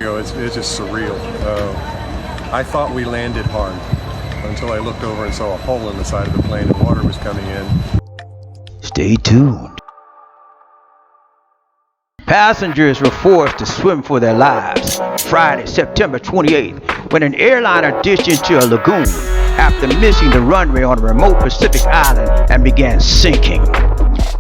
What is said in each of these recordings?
It's just surreal. I thought we landed hard until I looked over and saw a hole in the side of the plane and water was coming in. Stay tuned. Passengers were forced to swim for their lives Friday, September 28th, when an airliner dished into a lagoon after missing the runway on a remote Pacific island and began sinking.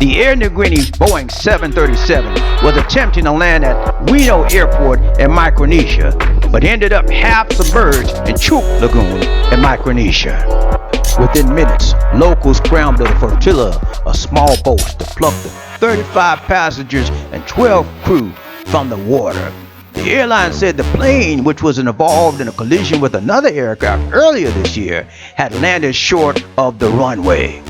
The Air Niugini Boeing 737 was attempting to land at Weno Airport in Micronesia, but ended up half submerged in Chuuk Lagoon in Micronesia. Within minutes, locals scrambled a flotilla of small boats to pluck the 35 passengers and 12 crew from the water. The airline said the plane, which was involved in a collision with another aircraft earlier this year, had landed short of the runway.